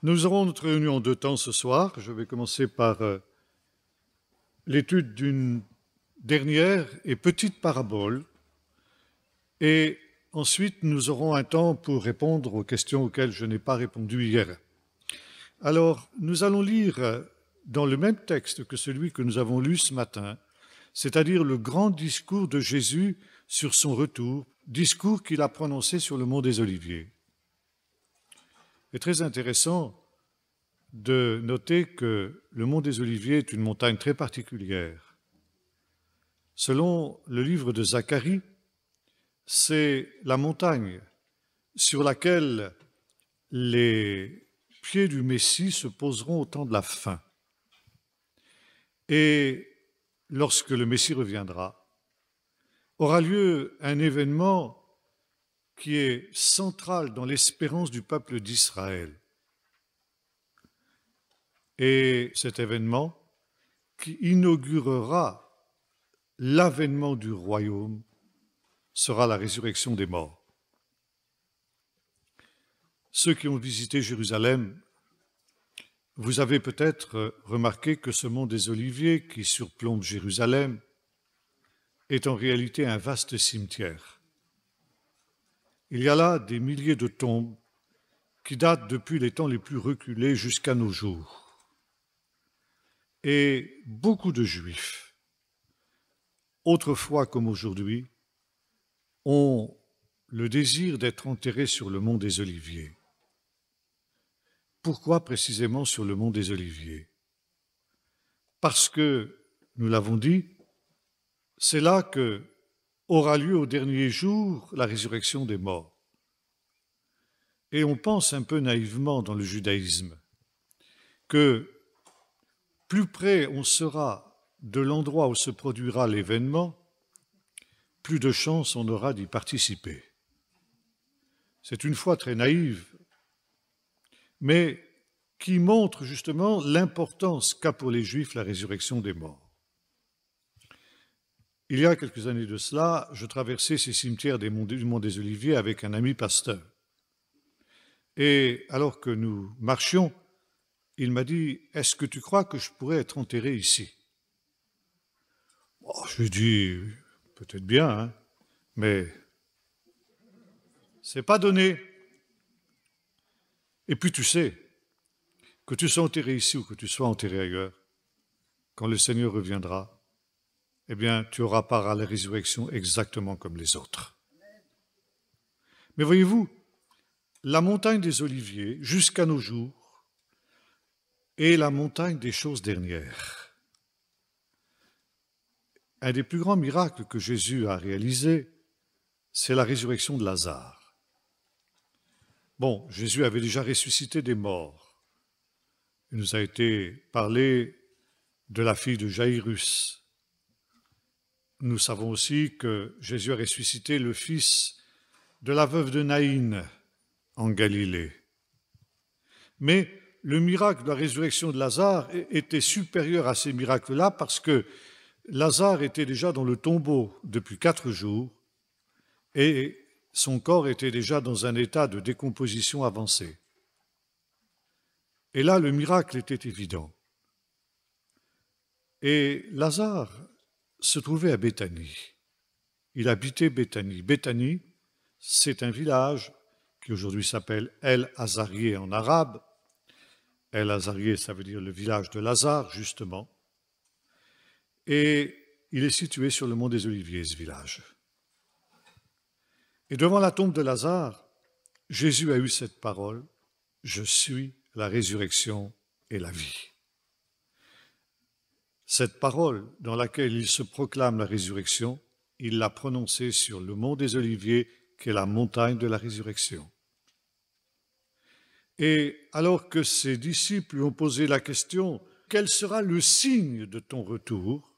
Nous aurons notre réunion en deux temps ce soir. Je vais commencer par l'étude d'une dernière et petite parabole. Et ensuite, nous aurons un temps pour répondre aux questions auxquelles je n'ai pas répondu hier. Alors, nous allons lire dans le même texte que celui que nous avons lu ce matin, c'est-à-dire le grand discours de Jésus sur son retour, discours qu'il a prononcé sur le mont des Oliviers. Il est très intéressant de noter que le mont des Oliviers est une montagne très particulière. Selon le livre de Zacharie, c'est la montagne sur laquelle les pieds du Messie se poseront au temps de la fin. Et lorsque le Messie reviendra, aura lieu un événement qui est central dans l'espérance du peuple d'Israël. Et cet événement qui inaugurera l'avènement du royaume sera la résurrection des morts. Ceux qui ont visité Jérusalem, vous avez peut-être remarqué que ce mont des Oliviers qui surplombe Jérusalem est en réalité un vaste cimetière. Il y a là des milliers de tombes qui datent depuis les temps les plus reculés jusqu'à nos jours. Et beaucoup de Juifs, autrefois comme aujourd'hui, ont le désir d'être enterrés sur le mont des Oliviers. Pourquoi précisément sur le mont des Oliviers? Parce que, nous l'avons dit, c'est là que aura lieu au dernier jour la résurrection des morts. Et on pense un peu naïvement dans le judaïsme que plus près on sera de l'endroit où se produira l'événement, plus de chances on aura d'y participer. C'est une foi très naïve, mais qui montre justement l'importance qu'a pour les Juifs la résurrection des morts. Il y a quelques années de cela, je traversais ces cimetières du mont des Oliviers avec un ami pasteur. Et alors que nous marchions, il m'a dit « Est-ce que tu crois que je pourrais être enterré ici ?» Je lui ai dit « Peut-être bien, hein, mais c'est pas donné. » Et puis tu sais, que tu sois enterré ici ou que tu sois enterré ailleurs, quand le Seigneur reviendra, eh bien, tu auras part à la résurrection exactement comme les autres. Mais voyez-vous, la montagne des Oliviers, jusqu'à nos jours, est la montagne des choses dernières. Un des plus grands miracles que Jésus a réalisé, c'est la résurrection de Lazare. Bon, Jésus avait déjà ressuscité des morts. Il nous a été parlé de la fille de Jaïrus. Nous savons aussi que Jésus a ressuscité le fils de la veuve de Naïn en Galilée. Mais le miracle de la résurrection de Lazare était supérieur à ces miracles-là parce que Lazare était déjà dans le tombeau depuis 4 jours et son corps était déjà dans un état de décomposition avancée. Et là, le miracle était évident. Et Lazare se trouvait à Béthanie. Il habitait Béthanie. Béthanie, c'est un village qui aujourd'hui s'appelle El Azarié en arabe. El Azarié, ça veut dire le village de Lazare, justement. Et il est situé sur le mont des Oliviers, ce village. Et devant la tombe de Lazare, Jésus a eu cette parole, « Je suis la résurrection et la vie ». Cette parole dans laquelle il se proclame la résurrection, il l'a prononcée sur le mont des Oliviers, qui est la montagne de la résurrection. Et alors que ses disciples lui ont posé la question « Quel sera le signe de ton retour ?»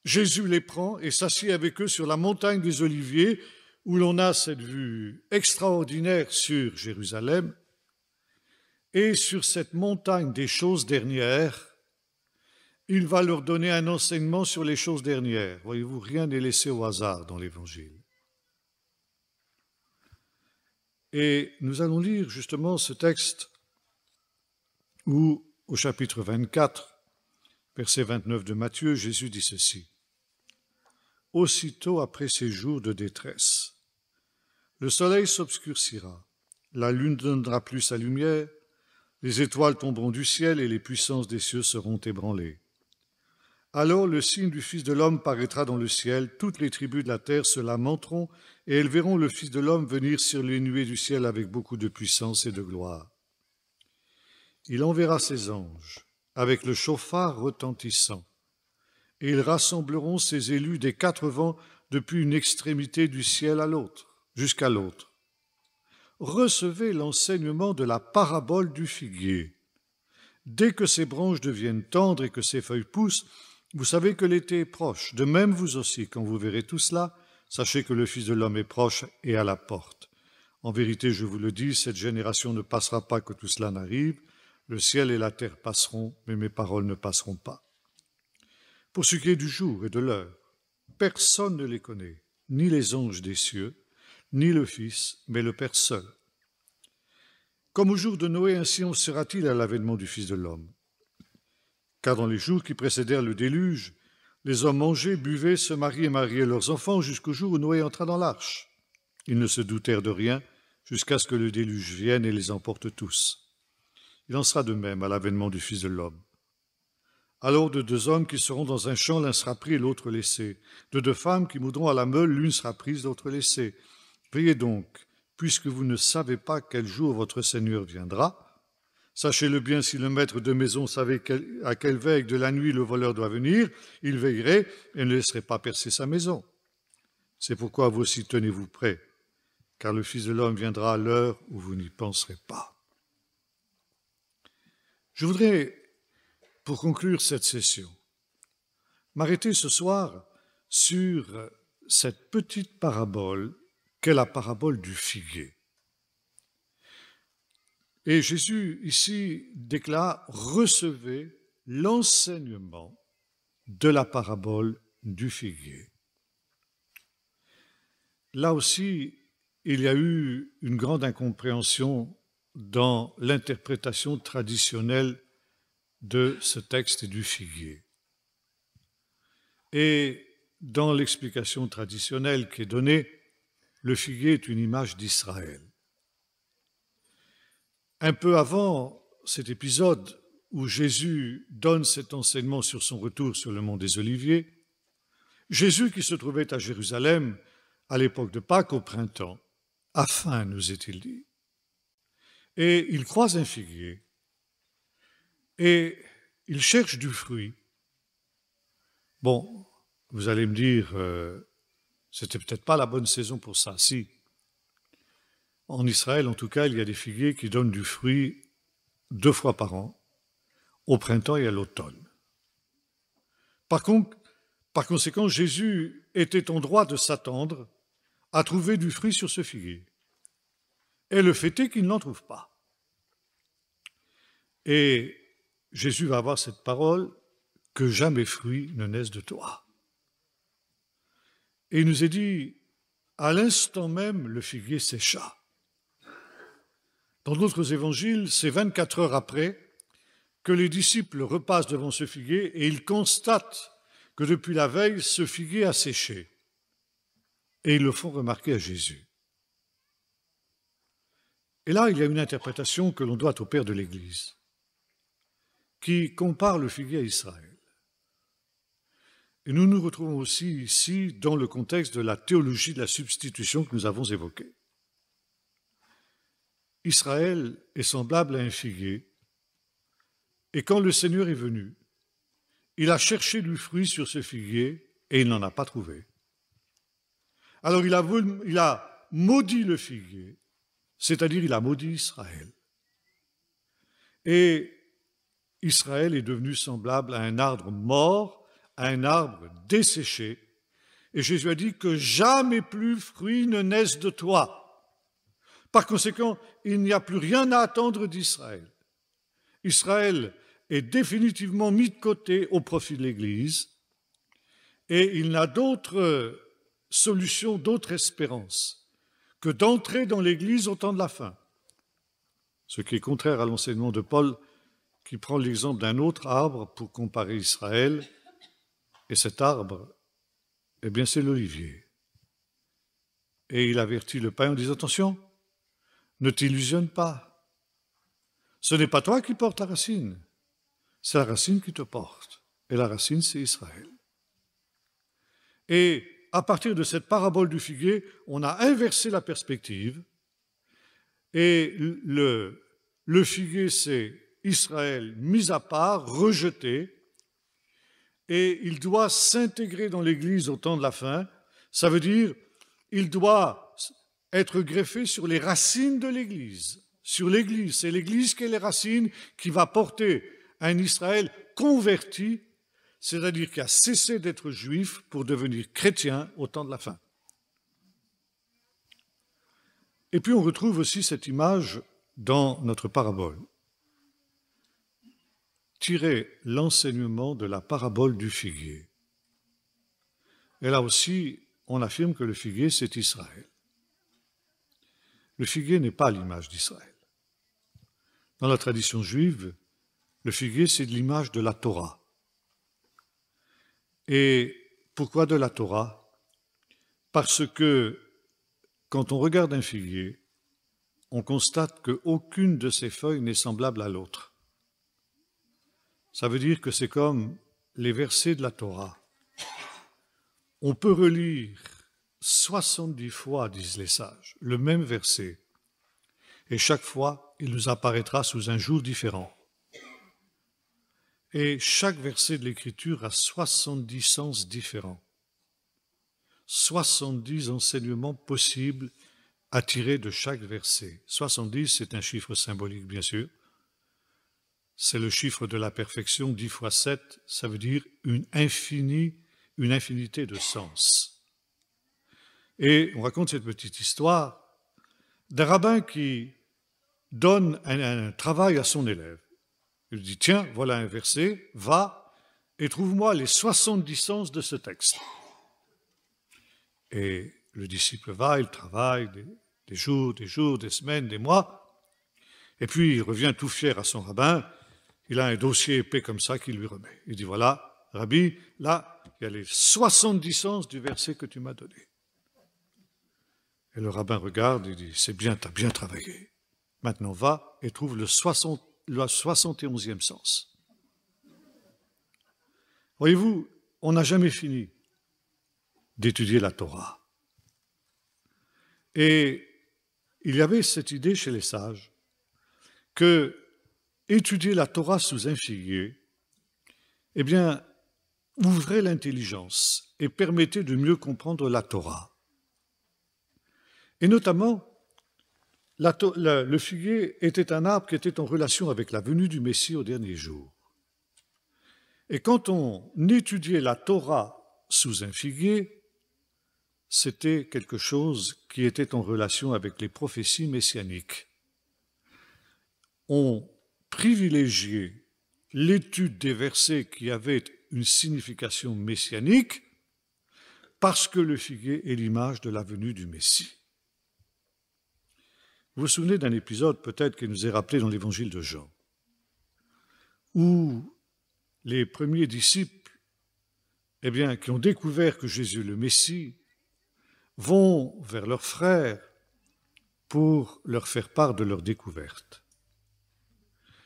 Jésus les prend et s'assied avec eux sur la montagne des Oliviers, où l'on a cette vue extraordinaire sur Jérusalem. Et sur cette montagne des choses dernières, il va leur donner un enseignement sur les choses dernières. Voyez-vous, rien n'est laissé au hasard dans l'Évangile. Et nous allons lire justement ce texte où, au chapitre 24, verset 29 de Matthieu, Jésus dit ceci. « Aussitôt après ces jours de détresse, le soleil s'obscurcira, la lune ne donnera plus sa lumière, les étoiles tomberont du ciel et les puissances des cieux seront ébranlées. Alors le signe du Fils de l'homme paraîtra dans le ciel, toutes les tribus de la terre se lamenteront et elles verront le Fils de l'homme venir sur les nuées du ciel avec beaucoup de puissance et de gloire. Il enverra ses anges avec le chauffard retentissant et ils rassembleront ses élus des quatre vents depuis une extrémité du ciel à l'autre, jusqu'à l'autre. Recevez l'enseignement de la parabole du figuier. Dès que ses branches deviennent tendres et que ses feuilles poussent, vous savez que l'été est proche. De même, vous aussi, quand vous verrez tout cela, sachez que le Fils de l'homme est proche et à la porte. En vérité, je vous le dis, cette génération ne passera pas que tout cela n'arrive. Le ciel et la terre passeront, mais mes paroles ne passeront pas. Pour ce qui est du jour et de l'heure, personne ne les connaît, ni les anges des cieux, ni le Fils, mais le Père seul. Comme au jour de Noé, ainsi en sera-t-il à l'avènement du Fils de l'homme. Car dans les jours qui précédèrent le déluge, les hommes mangeaient, buvaient, se mariaient et mariaient leurs enfants jusqu'au jour où Noé entra dans l'arche. Ils ne se doutèrent de rien jusqu'à ce que le déluge vienne et les emporte tous. Il en sera de même à l'avènement du Fils de l'homme. Alors de deux hommes qui seront dans un champ, l'un sera pris et l'autre laissé. De deux femmes qui moudront à la meule, l'une sera prise, l'autre laissée. Veillez donc, puisque vous ne savez pas quel jour votre Seigneur viendra. Sachez-le bien, si le maître de maison savait à quelle veille de la nuit le voleur doit venir, il veillerait et ne laisserait pas percer sa maison. C'est pourquoi vous aussi tenez-vous prêts, car le Fils de l'homme viendra à l'heure où vous n'y penserez pas. Je voudrais, pour conclure cette session, m'arrêter ce soir sur cette petite parabole qu'est la parabole du figuier. Et Jésus, ici, déclare « Recevez l'enseignement de la parabole du figuier ». Là aussi, il y a eu une grande incompréhension dans l'interprétation traditionnelle de ce texte du figuier. Et dans l'explication traditionnelle qui est donnée, le figuier est une image d'Israël. Un peu avant cet épisode où Jésus donne cet enseignement sur son retour sur le mont des Oliviers, Jésus qui se trouvait à Jérusalem à l'époque de Pâques au printemps, a faim, nous est-il dit. Et il croise un figuier et il cherche du fruit. Bon, vous allez me dire, c'était peut-être pas la bonne saison pour ça, si. En Israël, en tout cas, il y a des figuiers qui donnent du fruit 2 fois par an, au printemps et à l'automne. Par conséquent, Jésus était en droit de s'attendre à trouver du fruit sur ce figuier. Et le fait est qu'il n'en trouve pas. Et Jésus va avoir cette parole, « que jamais fruit ne naisse de toi ». Et il nous est dit, à l'instant même, le figuier sécha. Dans d'autres évangiles, c'est 24 heures après que les disciples repassent devant ce figuier et ils constatent que depuis la veille, ce figuier a séché. Et ils le font remarquer à Jésus. Et là, il y a une interprétation que l'on doit au Père de l'Église, qui compare le figuier à Israël. Et nous nous retrouvons aussi ici dans le contexte de la théologie de la substitution que nous avons évoquée. Israël est semblable à un figuier, et quand le Seigneur est venu, il a cherché du fruit sur ce figuier et il n'en a pas trouvé. Alors il a maudit le figuier, c'est-à-dire il a maudit Israël. Et Israël est devenu semblable à un arbre mort, à un arbre desséché, et Jésus a dit que jamais plus fruit ne naisse de toi. Par conséquent, il n'y a plus rien à attendre d'Israël. Israël est définitivement mis de côté au profit de l'Église et il n'a d'autre solution, d'autre espérance que d'entrer dans l'Église au temps de la fin. Ce qui est contraire à l'enseignement de Paul qui prend l'exemple d'un autre arbre pour comparer Israël. Et cet arbre, eh bien, c'est l'olivier. Et il avertit le païen en disant, attention, ne t'illusionne pas. Ce n'est pas toi qui portes la racine, c'est la racine qui te porte. Et la racine, c'est Israël. Et à partir de cette parabole du figuier, on a inversé la perspective. Et le figuier, c'est Israël mis à part, rejeté, et il doit s'intégrer dans l'Église au temps de la fin. Ça veut dire, il doit être greffé sur les racines de l'Église. Sur l'Église, c'est l'Église qui est les racines, qui va porter un Israël converti, c'est-à-dire qui a cessé d'être juif pour devenir chrétien au temps de la fin. Et puis on retrouve aussi cette image dans notre parabole. Tirez l'enseignement de la parabole du figuier. Et là aussi, on affirme que le figuier, c'est Israël. Le figuier n'est pas l'image d'Israël. Dans la tradition juive, le figuier, c'est l'image de la Torah. Et pourquoi de la Torah? Parce que quand on regarde un figuier, on constate qu'aucune de ses feuilles n'est semblable à l'autre. Ça veut dire que c'est comme les versets de la Torah. On peut relire 70 fois, disent les sages, le même verset. Et chaque fois, il nous apparaîtra sous un jour différent. Et chaque verset de l'Écriture a 70 sens différents. 70 enseignements possibles à tirer de chaque verset. 70, c'est un chiffre symbolique, bien sûr. C'est le chiffre de la perfection. 10 fois 7, ça veut dire une infinité de sens. Et on raconte cette petite histoire d'un rabbin qui donne un travail à son élève. Il lui dit, tiens, voilà un verset, va et trouve-moi les 70 sens de ce texte. Et le disciple va, il travaille des jours, des semaines, des mois, et puis il revient tout fier à son rabbin, il a un dossier épais comme ça qu'il lui remet. Il dit, voilà, Rabbi, là, il y a les 70 sens du verset que tu m'as donné. Et le rabbin regarde et dit, c'est bien, tu as bien travaillé. Maintenant va et trouve le 71e sens. Voyez-vous, on n'a jamais fini d'étudier la Torah. Et il y avait cette idée chez les sages que étudier la Torah sous un figuier, eh bien, ouvrait l'intelligence et permettait de mieux comprendre la Torah. Et notamment, le figuier était un arbre qui était en relation avec la venue du Messie au dernier jour. Et quand on étudiait la Torah sous un figuier, c'était quelque chose qui était en relation avec les prophéties messianiques. On privilégiait l'étude des versets qui avaient une signification messianique parce que le figuier est l'image de la venue du Messie. Vous vous souvenez d'un épisode peut-être qui nous est rappelé dans l'évangile de Jean, où les premiers disciples, eh bien, qui ont découvert que Jésus est le Messie, vont vers leurs frères pour leur faire part de leur découverte.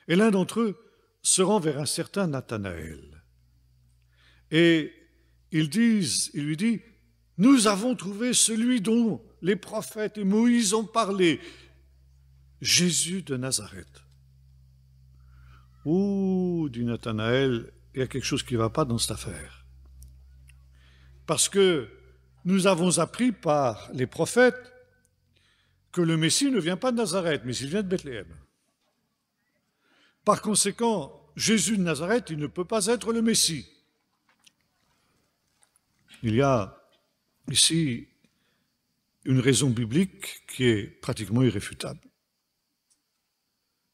Et l'un d'entre eux se rend vers un certain Nathanaël. Et il lui dit, « Nous avons trouvé celui dont les prophètes et Moïse ont parlé, Jésus de Nazareth. » Ouh, dit Nathanaël, il y a quelque chose qui ne va pas dans cette affaire. Parce que nous avons appris par les prophètes que le Messie ne vient pas de Nazareth, mais il vient de Bethléem. Par conséquent, Jésus de Nazareth, il ne peut pas être le Messie. Il y a ici une raison biblique qui est pratiquement irréfutable.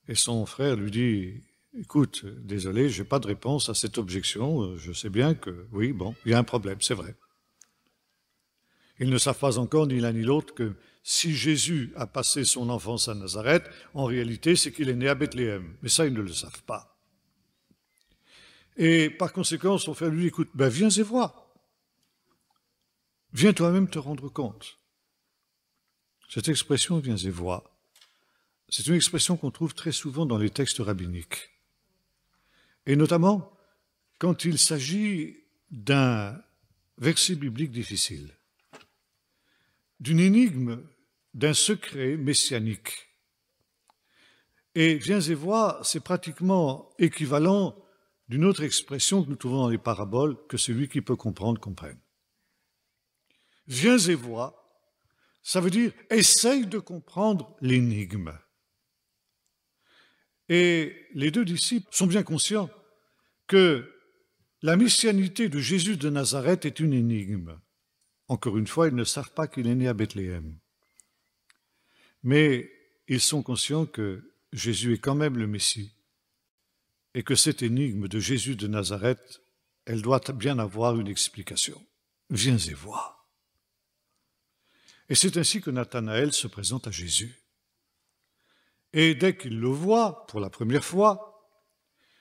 Et son frère lui dit, écoute, désolé, je n'ai pas de réponse à cette objection, je sais bien que, oui, bon, il y a un problème, c'est vrai. Ils ne savent pas encore, ni l'un ni l'autre, que si Jésus a passé son enfance à Nazareth, en réalité, c'est qu'il est né à Bethléem. Mais ça, ils ne le savent pas. Et par conséquent, son frère lui dit, écoute, ben viens et vois. Viens toi-même te rendre compte. Cette expression, viens et vois, c'est une expression qu'on trouve très souvent dans les textes rabbiniques. Et notamment quand il s'agit d'un verset biblique difficile, d'une énigme, d'un secret messianique. Et viens et vois, c'est pratiquement équivalent d'une autre expression que nous trouvons dans les paraboles, que celui qui peut comprendre comprenne. Viens et vois, ça veut dire essaye de comprendre l'énigme. Et les deux disciples sont bien conscients que la messianité de Jésus de Nazareth est une énigme. Encore une fois, ils ne savent pas qu'il est né à Bethléem. Mais ils sont conscients que Jésus est quand même le Messie et que cette énigme de Jésus de Nazareth, elle doit bien avoir une explication. Viens et vois. Et c'est ainsi que Nathanaël se présente à Jésus. Et dès qu'il le voit pour la première fois,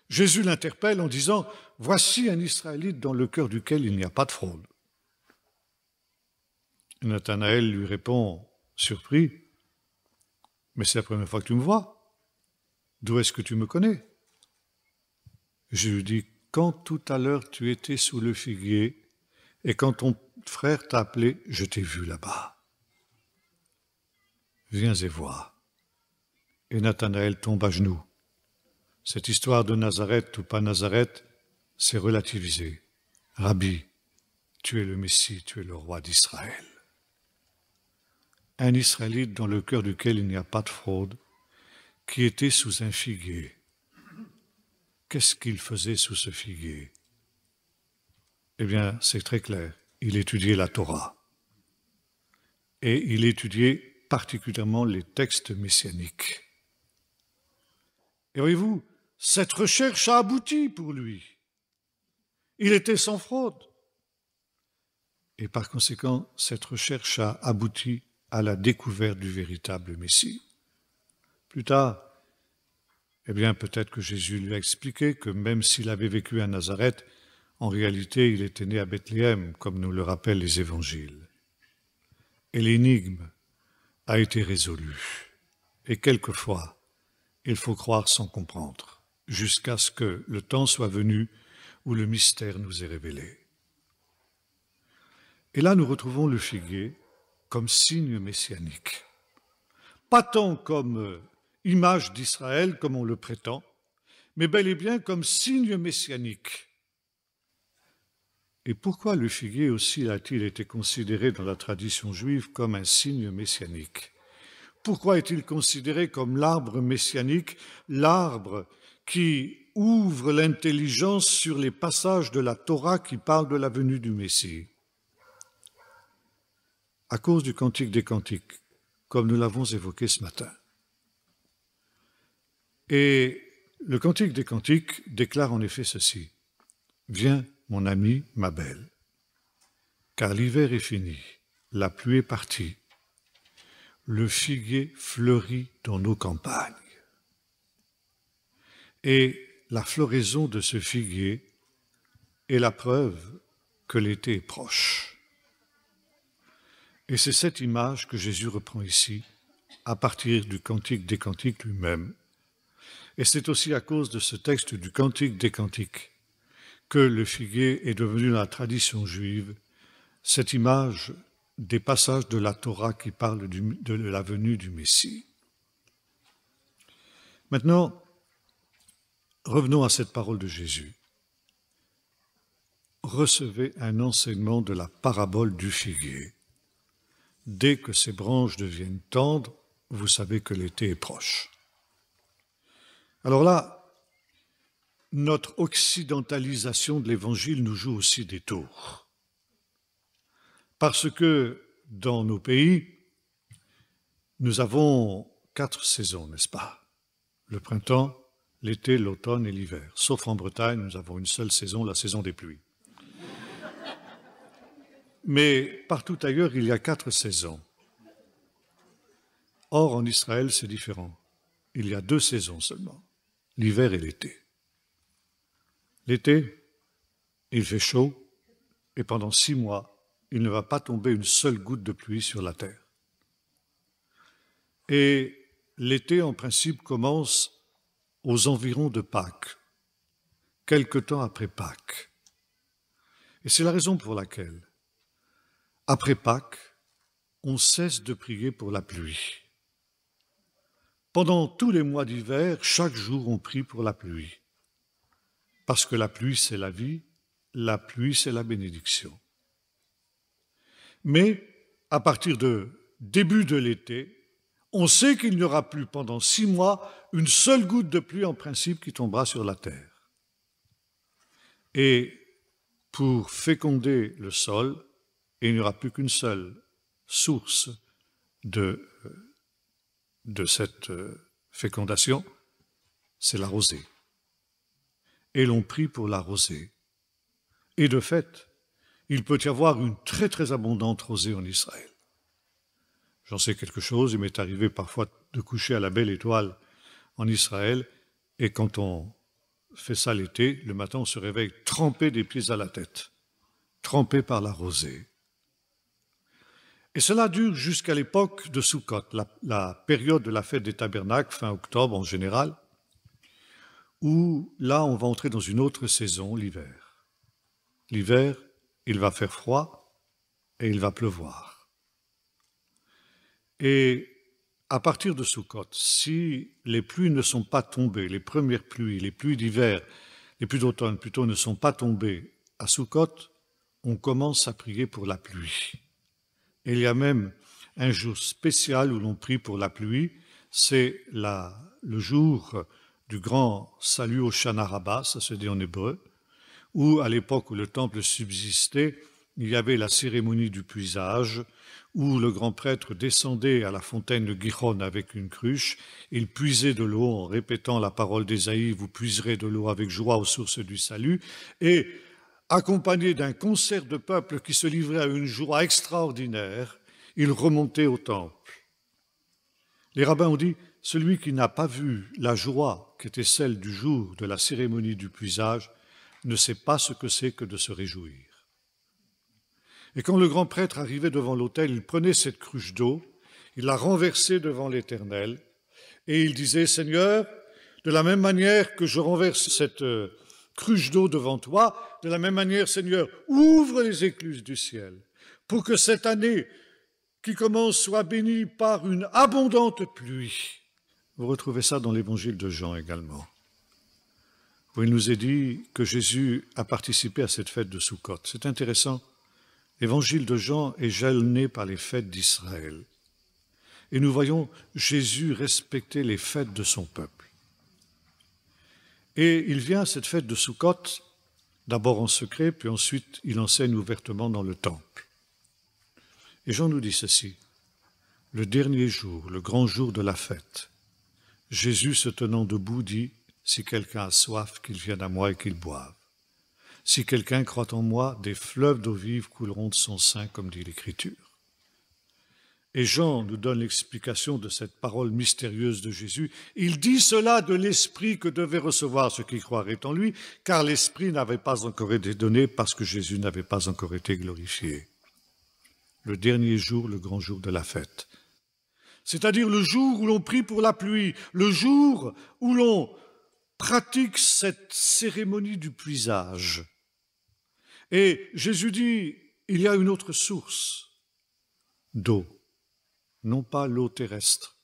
Jésus l'interpelle en disant « Voici un Israélite dans le cœur duquel il n'y a pas de fraude. » Nathanaël lui répond, surpris, « Mais c'est la première fois que tu me vois. D'où est-ce que tu me connais ?» Je lui dis, « Quand tout à l'heure tu étais sous le figuier et quand ton frère t'a appelé, je t'ai vu là-bas. Viens et vois. » Et Nathanaël tombe à genoux. Cette histoire de Nazareth ou pas Nazareth, c'est relativisé. Rabbi, tu es le Messie, tu es le roi d'Israël. Un Israélite dans le cœur duquel il n'y a pas de fraude, qui était sous un figuier. Qu'est-ce qu'il faisait sous ce figuier? Eh bien, c'est très clair. Il étudiait la Torah. Et il étudiait particulièrement les textes messianiques. Et voyez-vous, cette recherche a abouti pour lui. Il était sans fraude. Et par conséquent, cette recherche a abouti à la découverte du véritable Messie. Plus tard, eh bien, peut-être que Jésus lui a expliqué que même s'il avait vécu à Nazareth, en réalité, il était né à Bethléem, comme nous le rappellent les évangiles. Et l'énigme a été résolue. Et quelquefois, il faut croire sans comprendre, jusqu'à ce que le temps soit venu où le mystère nous est révélé. Et là, nous retrouvons le figuier comme signe messianique. Pas tant comme image d'Israël, comme on le prétend, mais bel et bien comme signe messianique. Et pourquoi le figuier aussi a-t-il été considéré dans la tradition juive comme un signe messianique? Pourquoi est-il considéré comme l'arbre messianique, l'arbre qui ouvre l'intelligence sur les passages de la Torah qui parlent de la venue du Messie? À cause du Cantique des Cantiques, comme nous l'avons évoqué ce matin. Et le Cantique des Cantiques déclare en effet ceci. « Viens, mon ami, ma belle, car l'hiver est fini, la pluie est partie, le figuier fleurit dans nos campagnes. » Et la floraison de ce figuier est la preuve que l'été est proche. Et c'est cette image que Jésus reprend ici, à partir du Cantique des Cantiques lui-même. Et c'est aussi à cause de ce texte du Cantique des Cantiques que le figuier est devenu dans la tradition juive cette image des passages de la Torah qui parlent de la venue du Messie. Maintenant, revenons à cette parole de Jésus. Recevez un enseignement de la parabole du figuier. Dès que ses branches deviennent tendres, vous savez que l'été est proche. Alors là, notre occidentalisation de l'Évangile nous joue aussi des tours. Parce que dans nos pays, nous avons 4 saisons, n'est-ce pas? Le printemps, l'été, l'automne et l'hiver. Sauf en Bretagne, nous avons une seule saison, la saison des pluies. Mais partout ailleurs, il y a 4 saisons. Or, en Israël, c'est différent. Il y a 2 saisons seulement, l'hiver et l'été. L'été, il fait chaud et pendant 6 mois, il ne va pas tomber une seule goutte de pluie sur la terre. Et l'été, en principe, commence aux environs de Pâques, quelque temps après Pâques. Et c'est la raison pour laquelle, après Pâques, on cesse de prier pour la pluie. Pendant tous les mois d'hiver, chaque jour, on prie pour la pluie. Parce que la pluie, c'est la vie, la pluie, c'est la bénédiction. Mais à partir de début de l'été, on sait qu'il n'y aura plus pendant 6 mois une seule goutte de pluie en principe qui tombera sur la terre. Et pour féconder le sol, il n'y aura plus qu'une seule source de cette fécondation, c'est la rosée. Et l'on prie pour la rosée. Et de fait, il peut y avoir une très très abondante rosée en Israël. J'en sais quelque chose, il m'est arrivé parfois de coucher à la belle étoile en Israël, et quand on fait ça l'été, le matin on se réveille trempé des pieds à la tête, trempé par la rosée. Et cela dure jusqu'à l'époque de Sukkot, la période de la fête des tabernacles, fin octobre en général, où là on va entrer dans une autre saison, l'hiver. L'hiver, il va faire froid et il va pleuvoir. Et à partir de Sukkot, si les pluies ne sont pas tombées, les premières pluies, les pluies d'hiver, les pluies d'automne plutôt ne sont pas tombées à Sukkot, on commence à prier pour la pluie. Et il y a même un jour spécial où l'on prie pour la pluie, c'est le jour du grand salut au Shana Rabbah, ça se dit en hébreu, où à l'époque où le temple subsistait, il y avait la cérémonie du puisage, où le grand prêtre descendait à la fontaine de Gihon avec une cruche, il puisait de l'eau en répétant la parole d'Ésaïe, vous puiserez de l'eau avec joie aux sources du salut, et accompagné d'un concert de peuple qui se livrait à une joie extraordinaire, il remontait au temple. Les rabbins ont dit, celui qui n'a pas vu la joie qui était celle du jour de la cérémonie du puisage ne sait pas ce que c'est que de se réjouir. Et quand le grand prêtre arrivait devant l'autel, il prenait cette cruche d'eau, il la renversait devant l'Éternel, et il disait, Seigneur, de la même manière que je renverse cette cruche d'eau devant toi, de la même manière, Seigneur, ouvre les écluses du ciel, pour que cette année qui commence soit bénie par une abondante pluie. Vous retrouvez ça dans l'évangile de Jean également, où il nous est dit que Jésus a participé à cette fête de Sukkot. C'est intéressant. L'évangile de Jean est jalonné par les fêtes d'Israël. Et nous voyons Jésus respecter les fêtes de son peuple. Et il vient à cette fête de Sukkot, d'abord en secret, puis ensuite il enseigne ouvertement dans le temple. Et Jean nous dit ceci, le dernier jour, le grand jour de la fête, Jésus se tenant debout dit, si quelqu'un a soif, qu'il vienne à moi et qu'il boive. Si quelqu'un croit en moi, des fleuves d'eau vive couleront de son sein, comme dit l'Écriture. Et Jean nous donne l'explication de cette parole mystérieuse de Jésus. Il dit cela de l'Esprit que devaient recevoir ceux qui croiraient en lui, car l'Esprit n'avait pas encore été donné parce que Jésus n'avait pas encore été glorifié. Le dernier jour, le grand jour de la fête. C'est-à-dire le jour où l'on prie pour la pluie, le jour où l'on pratique cette cérémonie du puisage. Et Jésus dit, il y a une autre source d'eau, non pas l'eau terrestre,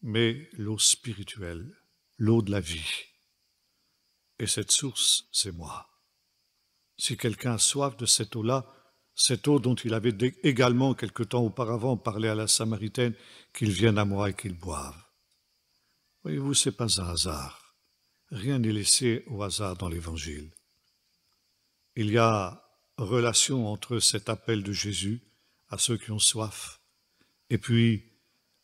mais l'eau spirituelle, l'eau de la vie. Et cette source, c'est moi. Si quelqu'un a soif de cette eau-là, cette eau dont il avait également quelque temps auparavant parlé à la Samaritaine, qu'il vienne à moi et qu'il boive. Voyez-vous, ce n'est pas un hasard. Rien n'est laissé au hasard dans l'Évangile. Il y a relation entre cet appel de Jésus à ceux qui ont soif et puis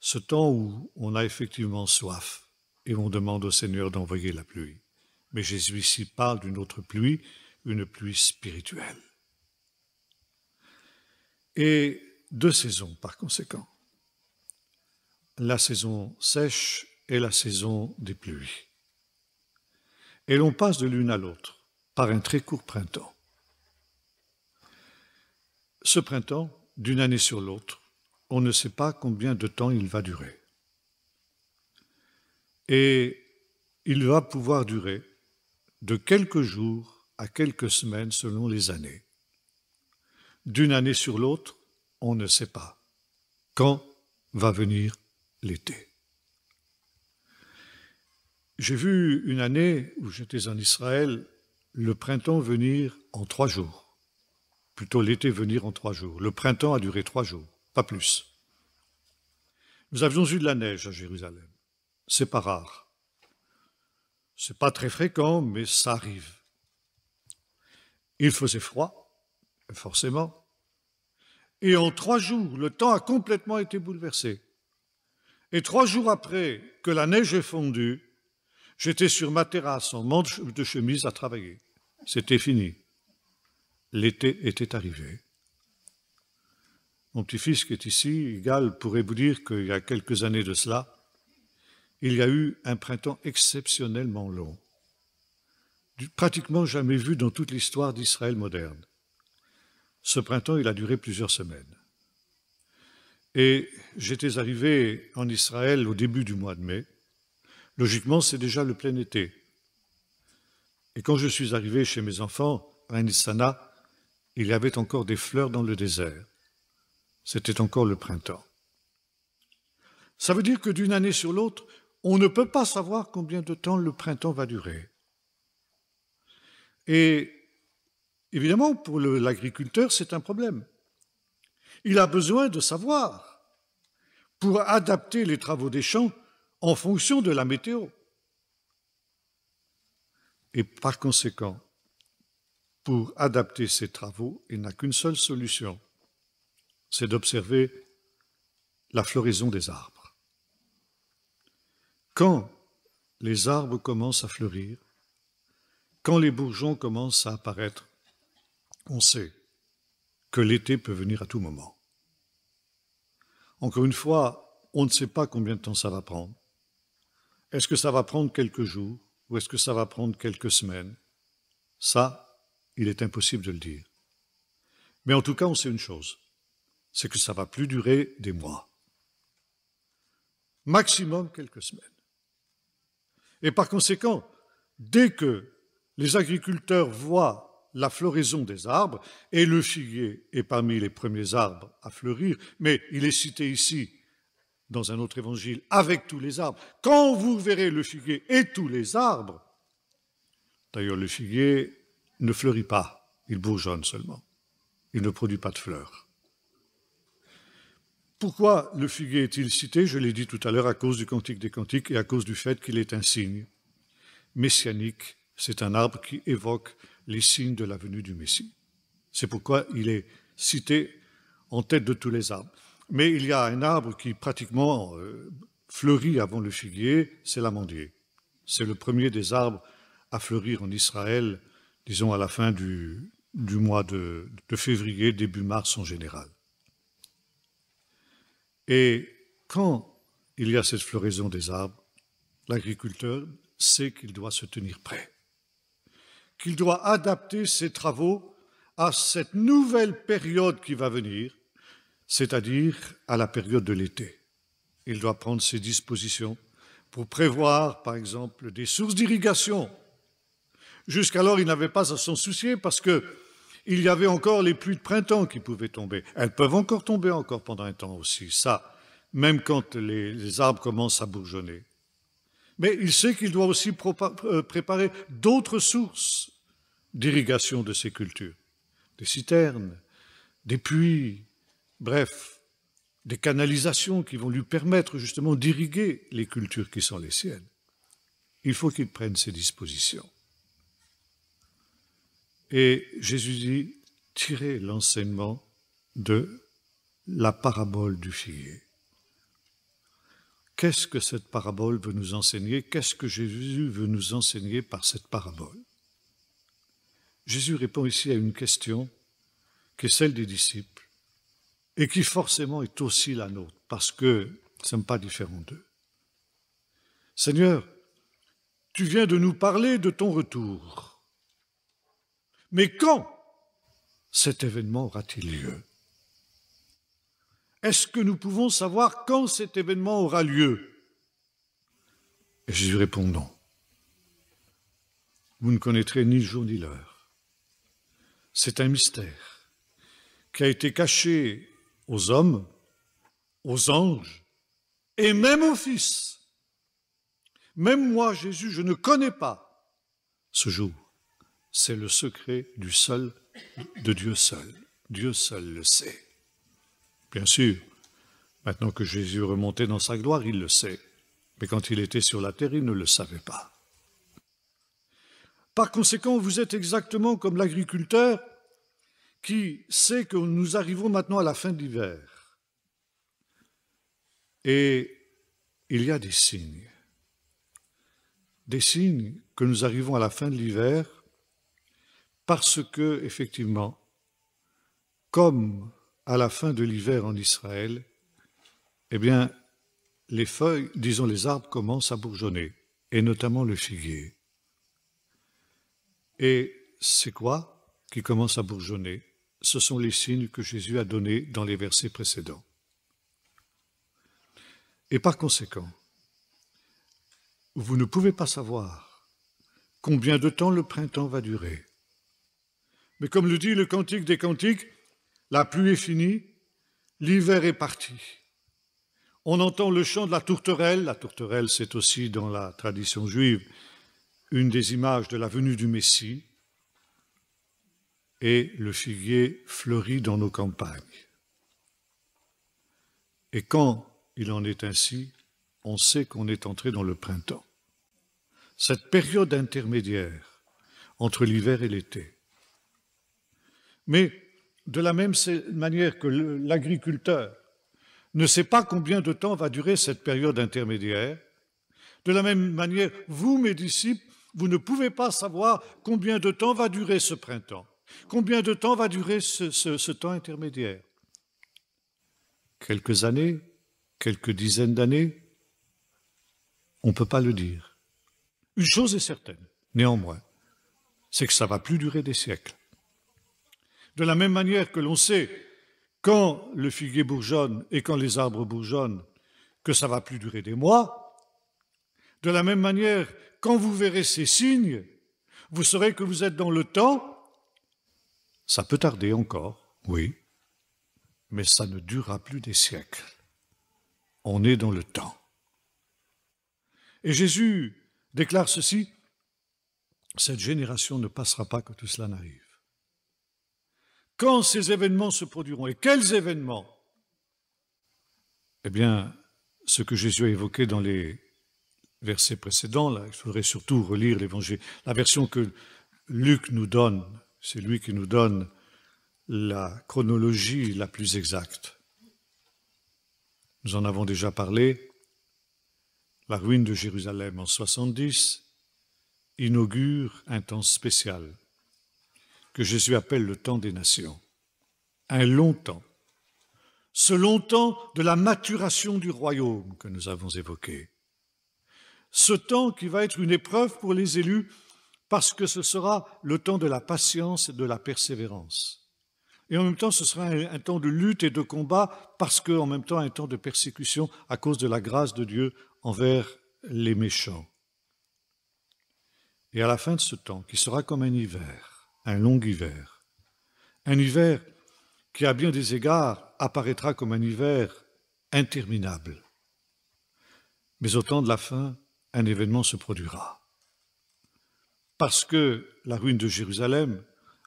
ce temps où on a effectivement soif et on demande au Seigneur d'envoyer la pluie. Mais Jésus ici parle d'une autre pluie, une pluie spirituelle. Et 2 saisons par conséquent. La saison sèche et la saison des pluies. Et l'on passe de l'une à l'autre. par un très court printemps. Ce printemps, d'une année sur l'autre, on ne sait pas combien de temps il va durer. Et il va pouvoir durer de quelques jours à quelques semaines selon les années. D'une année sur l'autre, on ne sait pas quand va venir l'été. J'ai vu une année où j'étais en Israël, le printemps venir en 3 jours. Plutôt l'été venir en 3 jours. Le printemps a duré 3 jours, pas plus. Nous avions eu de la neige à Jérusalem. C'est pas rare. C'est pas très fréquent, mais ça arrive. Il faisait froid, forcément. Et en 3 jours, le temps a complètement été bouleversé. Et 3 jours après que la neige est fondue, j'étais sur ma terrasse en manche de chemise à travailler. C'était fini. L'été était arrivé. Mon petit-fils qui est ici, Igal, pourrait vous dire qu'il y a quelques années de cela, il y a eu un printemps exceptionnellement long, pratiquement jamais vu dans toute l'histoire d'Israël moderne. Ce printemps, il a duré plusieurs semaines. Et j'étais arrivé en Israël au début du mois de mai. Logiquement, c'est déjà le plein été. Et quand je suis arrivé chez mes enfants, à Nissana, il y avait encore des fleurs dans le désert. C'était encore le printemps. Ça veut dire que d'une année sur l'autre, on ne peut pas savoir combien de temps le printemps va durer. Et évidemment, pour l'agriculteur, c'est un problème. Il a besoin de savoir pour adapter les travaux des champs en fonction de la météo. Et par conséquent, pour adapter ces travaux, il n'a qu'une seule solution, c'est d'observer la floraison des arbres. Quand les arbres commencent à fleurir, quand les bourgeons commencent à apparaître, on sait que l'été peut venir à tout moment. Encore une fois, on ne sait pas combien de temps ça va prendre. Est-ce que ça va prendre quelques jours ou est-ce que ça va prendre quelques semaines? Ça, il est impossible de le dire. Mais en tout cas, on sait une chose, c'est que ça ne va plus durer des mois. Maximum quelques semaines. Et par conséquent, dès que les agriculteurs voient la floraison des arbres, et le figuier est parmi les premiers arbres à fleurir, mais il est cité ici, dans un autre évangile, avec tous les arbres. Quand vous verrez le figuier et tous les arbres, d'ailleurs le figuier ne fleurit pas, il bourgeonne seulement, il ne produit pas de fleurs. Pourquoi le figuier est-il cité? Je l'ai dit tout à l'heure, à cause du Cantique des Cantiques et à cause du fait qu'il est un signe messianique. C'est un arbre qui évoque les signes de la venue du Messie. C'est pourquoi il est cité en tête de tous les arbres. Mais il y a un arbre qui pratiquement fleurit avant le figuier, c'est l'amandier. C'est le premier des arbres à fleurir en Israël, disons à la fin du mois de février, début mars en général. Et quand il y a cette floraison des arbres, l'agriculteur sait qu'il doit se tenir prêt, qu'il doit adapter ses travaux à cette nouvelle période qui va venir, c'est-à-dire à la période de l'été. Il doit prendre ses dispositions pour prévoir, par exemple, des sources d'irrigation. Jusqu'alors, il n'avait pas à s'en soucier parce qu'il y avait encore les pluies de printemps qui pouvaient tomber. Elles peuvent encore tomber encore pendant un temps aussi, ça, même quand les arbres commencent à bourgeonner. Mais il sait qu'il doit aussi préparer d'autres sources d'irrigation de ces cultures. Des citernes, des puits, bref, des canalisations qui vont lui permettre justement d'irriguer les cultures qui sont les siennes. Il faut qu'il prenne ses dispositions. Et Jésus dit, tirez l'enseignement de la parabole du figuier. Qu'est-ce que cette parabole veut nous enseigner? Qu'est-ce que Jésus veut nous enseigner par cette parabole? Jésus répond ici à une question qui est celle des disciples et qui forcément est aussi la nôtre parce que nous ne sommes pas différents d'eux. Seigneur, tu viens de nous parler de ton retour. Mais quand cet événement aura-t-il lieu? Est-ce que nous pouvons savoir quand cet événement aura lieu? Et Jésus répond non. Vous ne connaîtrez ni le jour ni l'heure. C'est un mystère qui a été caché aux hommes, aux anges et même au Fils. Même moi, Jésus, je ne connais pas ce jour. C'est le secret de Dieu seul. Dieu seul le sait. Bien sûr, maintenant que Jésus est remonté dans sa gloire, il le sait. Mais quand il était sur la terre, il ne le savait pas. Par conséquent, vous êtes exactement comme l'agriculteur qui sait que nous arrivons maintenant à la fin de l'hiver. Et il y a des signes que nous arrivons à la fin de l'hiver parce que, effectivement, comme à la fin de l'hiver en Israël, eh bien, les feuilles, disons les arbres, commencent à bourgeonner, et notamment le figuier. Et c'est quoi qui commence à bourgeonner? Ce sont les signes que Jésus a donnés dans les versets précédents. Et par conséquent, vous ne pouvez pas savoir combien de temps le printemps va durer. Mais comme le dit le Cantique des Cantiques, la pluie est finie, l'hiver est parti. On entend le chant de la tourterelle. La tourterelle, c'est aussi dans la tradition juive une des images de la venue du Messie. Et le figuier fleurit dans nos campagnes. Et quand il en est ainsi, on sait qu'on est entré dans le printemps. Cette période intermédiaire entre l'hiver et l'été. Mais de la même manière que l'agriculteur ne sait pas combien de temps va durer cette période intermédiaire, de la même manière, vous, mes disciples, vous ne pouvez pas savoir combien de temps va durer ce printemps, combien de temps va durer ce temps intermédiaire. Quelques années, quelques dizaines d'années, on ne peut pas le dire. Une chose est certaine, néanmoins, c'est que ça ne va plus durer des siècles. De la même manière que l'on sait, quand le figuier bourgeonne et quand les arbres bourgeonnent, que ça ne va plus durer des mois, de la même manière, quand vous verrez ces signes, vous saurez que vous êtes dans le temps. Ça peut tarder encore, oui, mais ça ne durera plus des siècles. On est dans le temps. Et Jésus déclare ceci, cette génération ne passera pas que tout cela n'arrive. Quand ces événements se produiront, et quels événements? Eh bien, ce que Jésus a évoqué dans les versets précédents, là, il faudrait surtout relire l'évangile. La version que Luc nous donne, c'est lui qui nous donne la chronologie la plus exacte. Nous en avons déjà parlé. La ruine de Jérusalem en 70 inaugure un temps spécial que Jésus appelle le temps des nations. Un long temps. Ce long temps de la maturation du royaume que nous avons évoqué. Ce temps qui va être une épreuve pour les élus parce que ce sera le temps de la patience et de la persévérance. Et en même temps, ce sera un temps de lutte et de combat parce qu'en même temps, un temps de persécution à cause de la grâce de Dieu envers les méchants. Et à la fin de ce temps, qui sera comme un hiver, un long hiver, un hiver qui à bien des égards apparaîtra comme un hiver interminable. Mais au temps de la fin, un événement se produira. Parce que la ruine de Jérusalem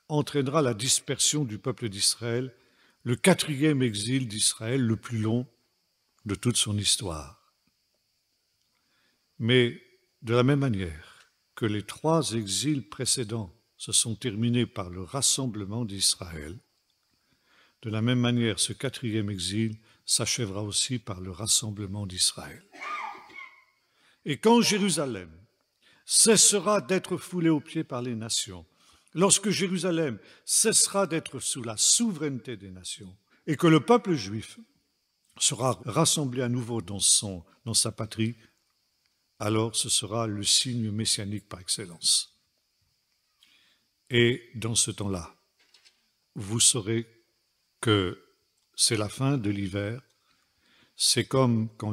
entraînera la dispersion du peuple d'Israël, le 4e exil d'Israël, le plus long de toute son histoire. Mais de la même manière que les 3 exils précédents se sont terminés par le rassemblement d'Israël, de la même manière, ce 4e exil s'achèvera aussi par le rassemblement d'Israël. Et quand Jérusalem cessera d'être foulée aux pieds par les nations, lorsque Jérusalem cessera d'être sous la souveraineté des nations et que le peuple juif sera rassemblé à nouveau dans sa patrie, alors ce sera le signe messianique par excellence. Et dans ce temps-là, vous saurez que c'est la fin de l'hiver. C'est comme quand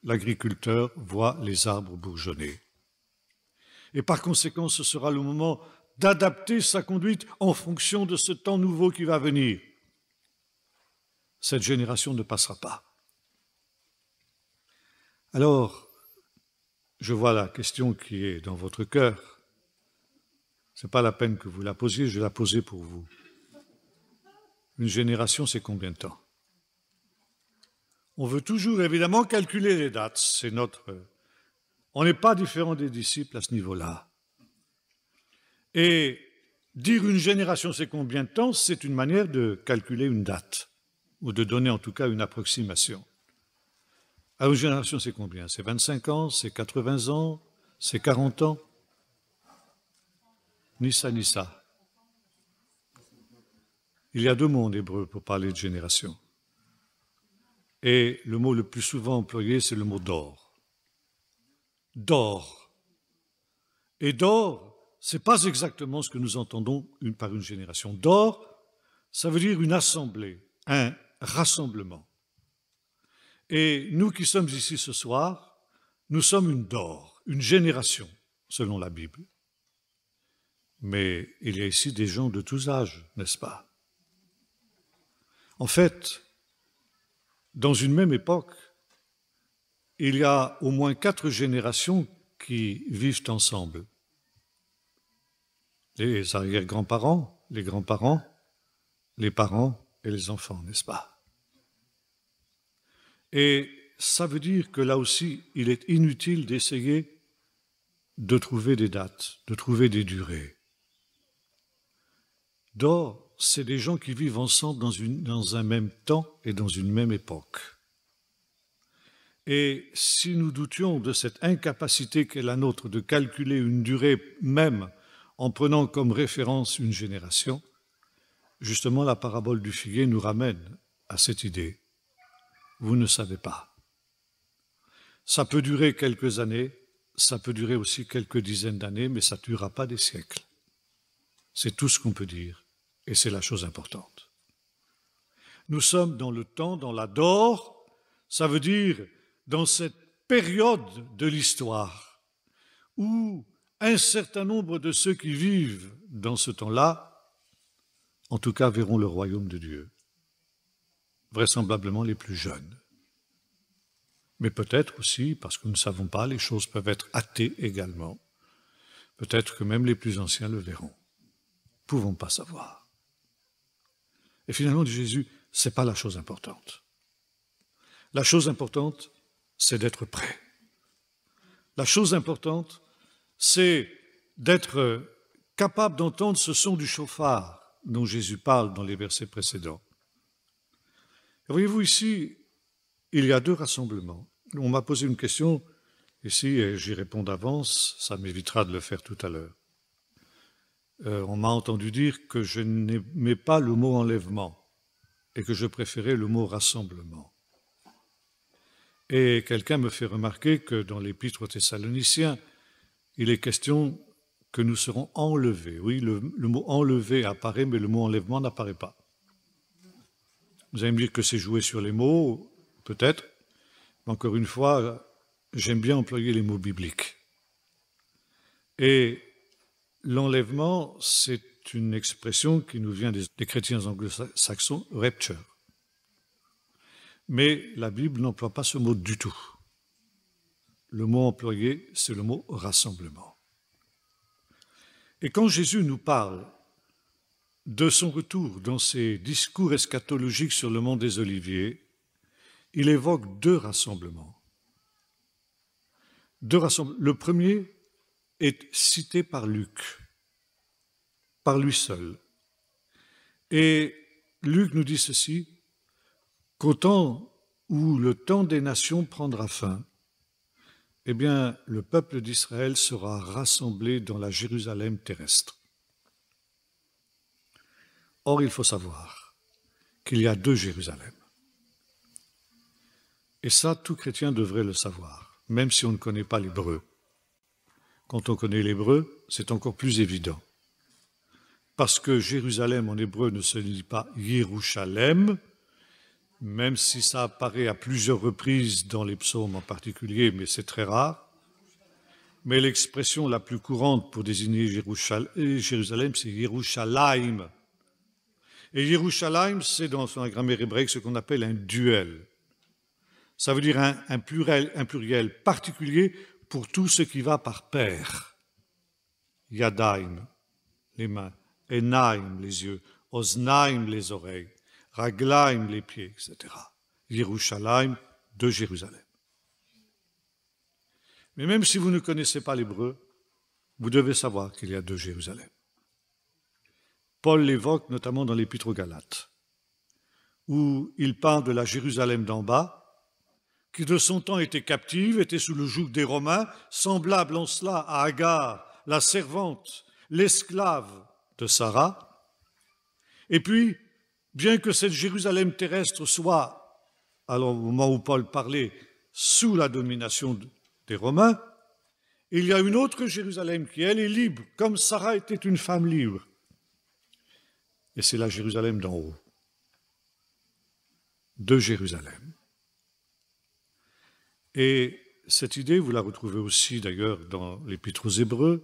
l'agriculteur voit les arbres bourgeonner. Et par conséquent, ce sera le moment d'adapter sa conduite en fonction de ce temps nouveau qui va venir. Cette génération ne passera pas. Alors, je vois la question qui est dans votre cœur. Ce n'est pas la peine que vous la posiez, je vais la poser pour vous. Une génération, c'est combien de temps? On veut toujours évidemment calculer les dates, c'est notre... On n'est pas différent des disciples à ce niveau-là. Et dire une génération, c'est combien de temps, c'est une manière de calculer une date, ou de donner en tout cas une approximation. Alors une génération, c'est combien? C'est 25 ans, c'est 80 ans, c'est 40 ans? Ni ça, ni ça. Il y a deux mots en hébreu pour parler de génération. Et le mot le plus souvent employé, c'est le mot d'or. D'or. Et d'or, ce n'est pas exactement ce que nous entendons par une génération. D'or, ça veut dire une assemblée, un rassemblement. Et nous qui sommes ici ce soir, nous sommes une d'or, une génération, selon la Bible. Mais il y a ici des gens de tous âges, n'est-ce pas? En fait, dans une même époque, il y a au moins 4 générations qui vivent ensemble. Les arrière-grands-parents, les grands-parents, les parents et les enfants, n'est-ce pas? Et ça veut dire que là aussi, il est inutile d'essayer de trouver des dates, de trouver des durées. D'or, c'est des gens qui vivent ensemble dans un même temps et dans une même époque. Et si nous doutions de cette incapacité qu'est la nôtre de calculer une durée même en prenant comme référence une génération, justement la parabole du figuier nous ramène à cette idée. Vous ne savez pas. Ça peut durer quelques années, ça peut durer aussi quelques dizaines d'années, mais ça ne durera pas des siècles. C'est tout ce qu'on peut dire, et c'est la chose importante. Nous sommes dans le temps, dans la d'or, ça veut dire dans cette période de l'histoire où un certain nombre de ceux qui vivent dans ce temps-là, en tout cas, verront le royaume de Dieu, vraisemblablement les plus jeunes. Mais peut-être aussi, parce que nous ne savons pas, les choses peuvent être hâtées également. Peut-être que même les plus anciens le verront. Nous ne pouvons pas savoir. Et finalement, dit Jésus, ce n'est pas la chose importante. La chose importante, c'est d'être prêt. La chose importante, c'est d'être capable d'entendre ce son du chauffard dont Jésus parle dans les versets précédents. Voyez-vous ici, il y a 2 rassemblements. On m'a posé une question ici et j'y réponds d'avance, ça m'évitera de le faire tout à l'heure. On m'a entendu dire que je n'aimais pas le mot enlèvement et que je préférais le mot rassemblement. Et quelqu'un me fait remarquer que dans l'Épître aux Thessaloniciens, il est question que nous serons enlevés. Oui, le mot enlever apparaît, mais le mot enlèvement n'apparaît pas. Vous allez me dire que c'est jouer sur les mots, peut-être, mais encore une fois, j'aime bien employer les mots bibliques. Et l'enlèvement, c'est une expression qui nous vient des chrétiens anglo-saxons, rapture. Mais la Bible n'emploie pas ce mot du tout. Le mot employé, c'est le mot rassemblement. Et quand Jésus nous parle de son retour dans ses discours eschatologiques sur le mont des Oliviers, il évoque 2 rassemblements. 2 rassemblements. Le premier est cité par Luc, par lui seul. Et Luc nous dit ceci, qu'au temps où le temps des nations prendra fin, eh bien, le peuple d'Israël sera rassemblé dans la Jérusalem terrestre. Or, il faut savoir qu'il y a 2 Jérusalem. Et ça, tout chrétien devrait le savoir, même si on ne connaît pas l'hébreu. Quand on connaît l'hébreu, c'est encore plus évident. parce que Jérusalem en hébreu ne se dit pas Yerushalem, même si ça apparaît à plusieurs reprises dans les psaumes en particulier, mais c'est très rare. Mais l'expression la plus courante pour désigner Jérusalem, c'est Yerushalayim. Et Yerushalayim, c'est dans la grammaire hébraïque ce qu'on appelle un duel. Ça veut dire un pluriel particulier pour tout ce qui va par paire. Yadaim, les mains, Enaim, les yeux, Oznaim, les oreilles, Raglaim, les pieds, etc. Yerushalayim, de Jérusalem. Mais même si vous ne connaissez pas l'hébreu, vous devez savoir qu'il y a deux Jérusalem. Paul l'évoque notamment dans l'Épître aux Galates, où il parle de la Jérusalem d'en bas, qui de son temps était captive, était sous le joug des Romains, semblable en cela à Agar, la servante, l'esclave de Sarah. Et puis, bien que cette Jérusalem terrestre soit, alors au moment où Paul parlait, sous la domination des Romains, il y a une autre Jérusalem qui, elle, est libre, comme Sarah était une femme libre. Et c'est la Jérusalem d'en haut, de Jérusalem. Et cette idée, vous la retrouvez aussi d'ailleurs dans l'Épître aux Hébreux,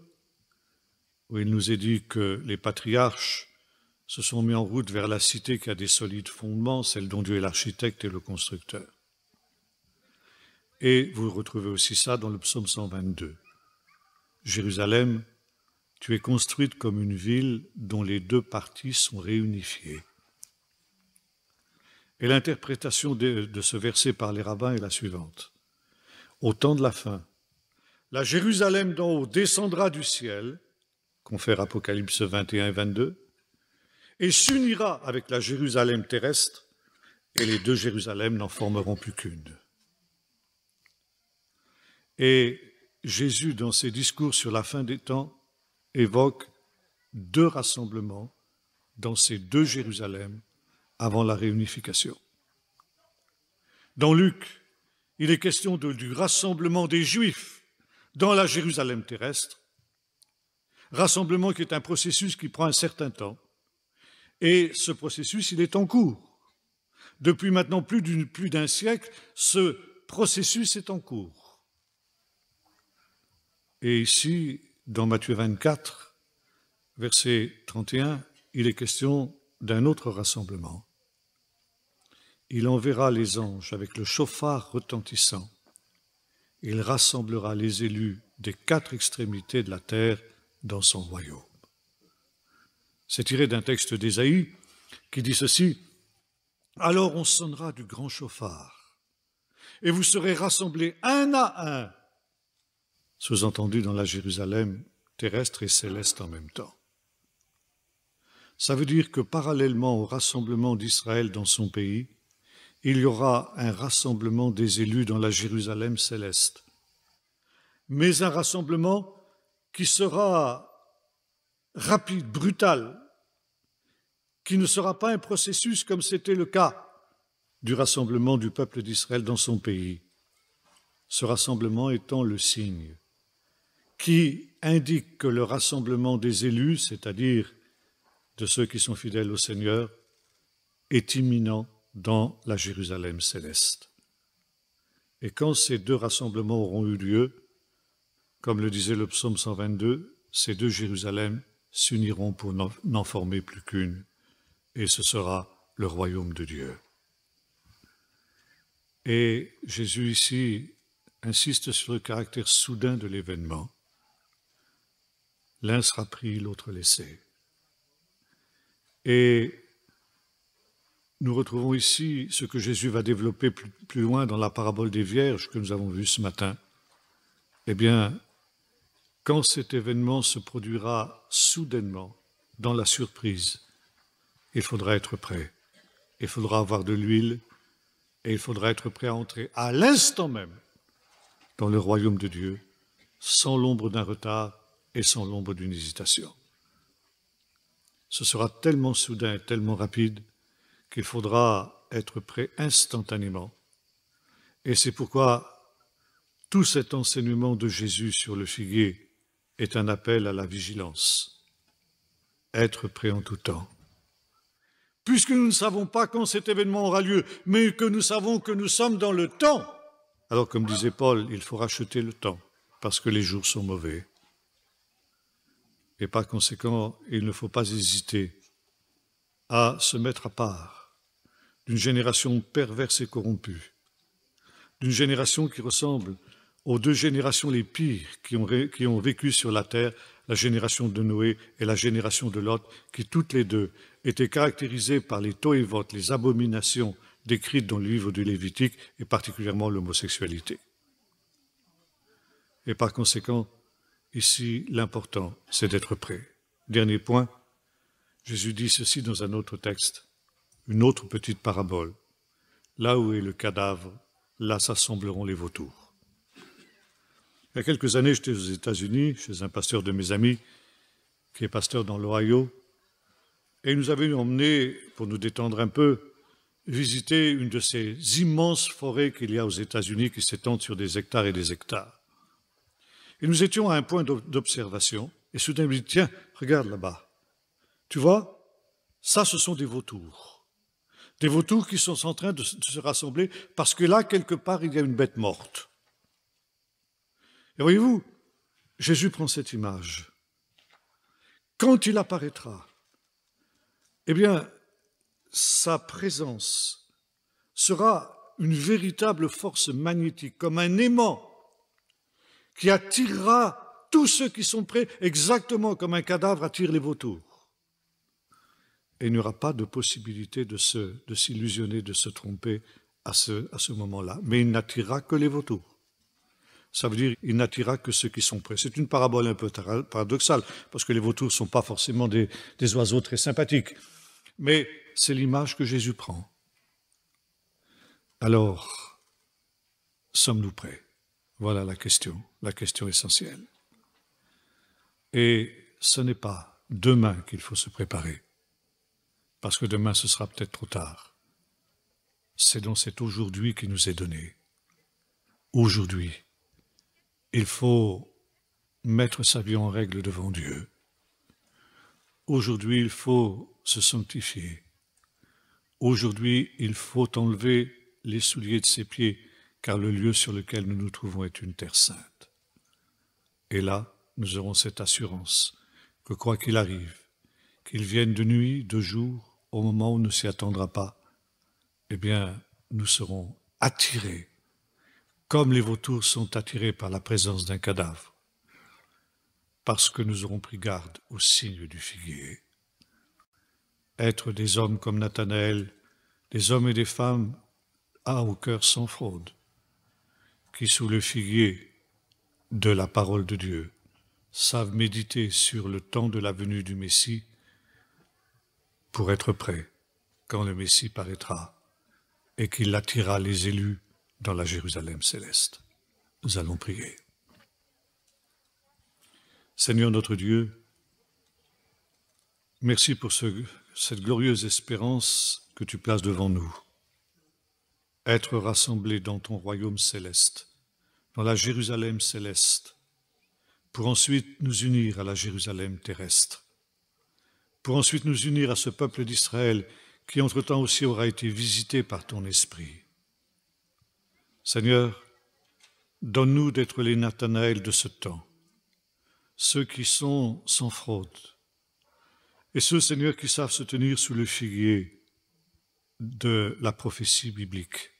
où il nous est dit que les patriarches se sont mis en route vers la cité qui a des solides fondements, celle dont Dieu est l'architecte et le constructeur. Et vous retrouvez aussi ça dans le psaume 122. Jérusalem, tu es construite comme une ville dont les deux parties sont réunifiées. Et l'interprétation de ce verset par les rabbins est la suivante. Au temps de la fin, la Jérusalem d'en haut descendra du ciel, confère Apocalypse 21 et 22, et s'unira avec la Jérusalem terrestre, et les deux Jérusalem n'en formeront plus qu'une. Et Jésus, dans ses discours sur la fin des temps, évoque deux rassemblements dans ces deux Jérusalem avant la réunification. Dans Luc, il est question du rassemblement des Juifs dans la Jérusalem terrestre, rassemblement qui est un processus qui prend un certain temps. Et ce processus, il est en cours. Depuis maintenant plus d'un siècle, ce processus est en cours. Et ici, dans Matthieu 24, verset 31, il est question d'un autre rassemblement. Il enverra les anges avec le chauffard retentissant. Il rassemblera les élus des quatre extrémités de la terre dans son royaume. C'est tiré d'un texte d'Ésaïe qui dit ceci. Alors on sonnera du grand chauffard et vous serez rassemblés un à un, sous-entendu dans la Jérusalem terrestre et céleste en même temps. Ça veut dire que parallèlement au rassemblement d'Israël dans son pays, il y aura un rassemblement des élus dans la Jérusalem céleste. Mais un rassemblement qui sera rapide, brutal, qui ne sera pas un processus comme c'était le cas du rassemblement du peuple d'Israël dans son pays. Ce rassemblement étant le signe qui indique que le rassemblement des élus, c'est-à-dire de ceux qui sont fidèles au Seigneur, est imminent dans la Jérusalem céleste. Et quand ces deux rassemblements auront eu lieu, comme le disait le psaume 122, ces deux Jérusalem s'uniront pour n'en former plus qu'une, et ce sera le royaume de Dieu. Et Jésus ici insiste sur le caractère soudain de l'événement. L'un sera pris, l'autre laissé. Et nous retrouvons ici ce que Jésus va développer plus loin dans la parabole des vierges que nous avons vue ce matin. Eh bien, quand cet événement se produira soudainement, dans la surprise, il faudra être prêt. Il faudra avoir de l'huile et il faudra être prêt à entrer à l'instant même dans le royaume de Dieu, sans l'ombre d'un retard et sans l'ombre d'une hésitation. Ce sera tellement soudain et tellement rapide qu'il faudra être prêt instantanément. Et c'est pourquoi tout cet enseignement de Jésus sur le figuier est un appel à la vigilance. être prêt en tout temps. Puisque nous ne savons pas quand cet événement aura lieu, mais que nous savons que nous sommes dans le temps, alors comme disait Paul, il faut racheter le temps, parce que les jours sont mauvais. Et par conséquent, il ne faut pas hésiter à se mettre à part d'une génération perverse et corrompue, d'une génération qui ressemble aux deux générations les pires qui ont vécu sur la terre, la génération de Noé et la génération de Lot, qui toutes les deux étaient caractérisées par les tohévotes, les abominations décrites dans le livre du Lévitique, et particulièrement l'homosexualité. Et par conséquent, ici, l'important, c'est d'être prêt. Dernier point, Jésus dit ceci dans un autre texte, une autre petite parabole. Là où est le cadavre, là s'assembleront les vautours. Il y a quelques années, j'étais aux États-Unis, chez un pasteur de mes amis, qui est pasteur dans l'Ohio, et il nous avait emmenés, pour nous détendre un peu, visiter une de ces immenses forêts qu'il y a aux États-Unis qui s'étendent sur des hectares et des hectares. Et nous étions à un point d'observation, et soudain il me dit, tiens, regarde là-bas, tu vois, ça ce sont des vautours. Des vautours qui sont en train de se rassembler parce que là, quelque part, il y a une bête morte. Et voyez-vous, Jésus prend cette image. Quand il apparaîtra, eh bien, sa présence sera une véritable force magnétique, comme un aimant qui attirera tous ceux qui sont prêts, exactement comme un cadavre attire les vautours. Et il n'y aura pas de possibilité de s'illusionner, de se tromper à ce moment-là. Mais il n'attirera que les vautours. Ça veut dire qu'il n'attirera que ceux qui sont prêts. C'est une parabole un peu paradoxale, parce que les vautours ne sont pas forcément des oiseaux très sympathiques. Mais c'est l'image que Jésus prend. Alors, sommes-nous prêts? Voilà la question essentielle. Et ce n'est pas demain qu'il faut se préparer, parce que demain ce sera peut-être trop tard. C'est dans cet aujourd'hui qui nous est donné. Aujourd'hui, il faut mettre sa vie en règle devant Dieu. Aujourd'hui, il faut se sanctifier. Aujourd'hui, il faut enlever les souliers de ses pieds, car le lieu sur lequel nous nous trouvons est une terre sainte. Et là, nous aurons cette assurance que quoi qu'il arrive, qu'il vienne de nuit, de jour, au moment où on ne s'y attendra pas, eh bien, nous serons attirés, comme les vautours sont attirés par la présence d'un cadavre, parce que nous aurons pris garde au signe du figuier. Être des hommes comme Nathanaël, des hommes et des femmes au cœur sans fraude, qui sous le figuier de la parole de Dieu savent méditer sur le temps de la venue du Messie pour être prêts quand le Messie paraîtra et qu'il attirera les élus dans la Jérusalem céleste. Nous allons prier. Seigneur notre Dieu, merci pour cette glorieuse espérance que tu places devant nous. Être rassemblés dans ton royaume céleste, dans la Jérusalem céleste, pour ensuite nous unir à la Jérusalem terrestre, pour ensuite nous unir à ce peuple d'Israël qui entre-temps aussi aura été visité par ton esprit. Seigneur, donne-nous d'être les Nathanaël de ce temps, ceux qui sont sans fraude, et ceux, Seigneur, qui savent se tenir sous le figuier de la prophétie biblique,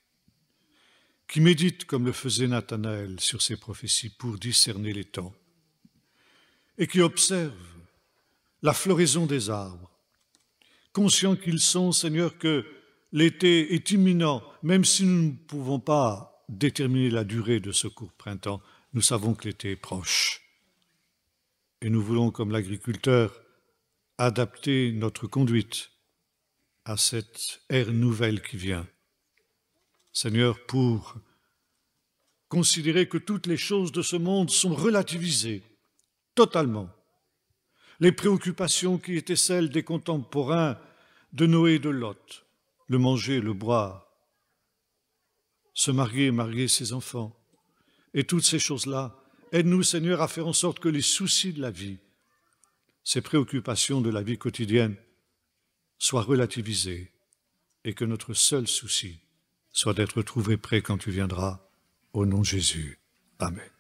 qui méditent comme le faisait Nathanaël sur ces prophéties pour discerner les temps, et qui observent la floraison des arbres, conscients qu'ils sont, Seigneur, que l'été est imminent, même si nous ne pouvons pas déterminer la durée de ce court printemps, nous savons que l'été est proche. Et nous voulons, comme l'agriculteur, adapter notre conduite à cette ère nouvelle qui vient. Seigneur, pour considérer que toutes les choses de ce monde sont relativisées totalement. Les préoccupations qui étaient celles des contemporains de Noé et de Lot, le manger, le boire, se marier, marier ses enfants, et toutes ces choses-là, aide-nous, Seigneur, à faire en sorte que les soucis de la vie ces préoccupations de la vie quotidienne soient relativisées et que notre seul souci soit d'être trouvé prêt quand tu viendras. Au nom de Jésus. Amen.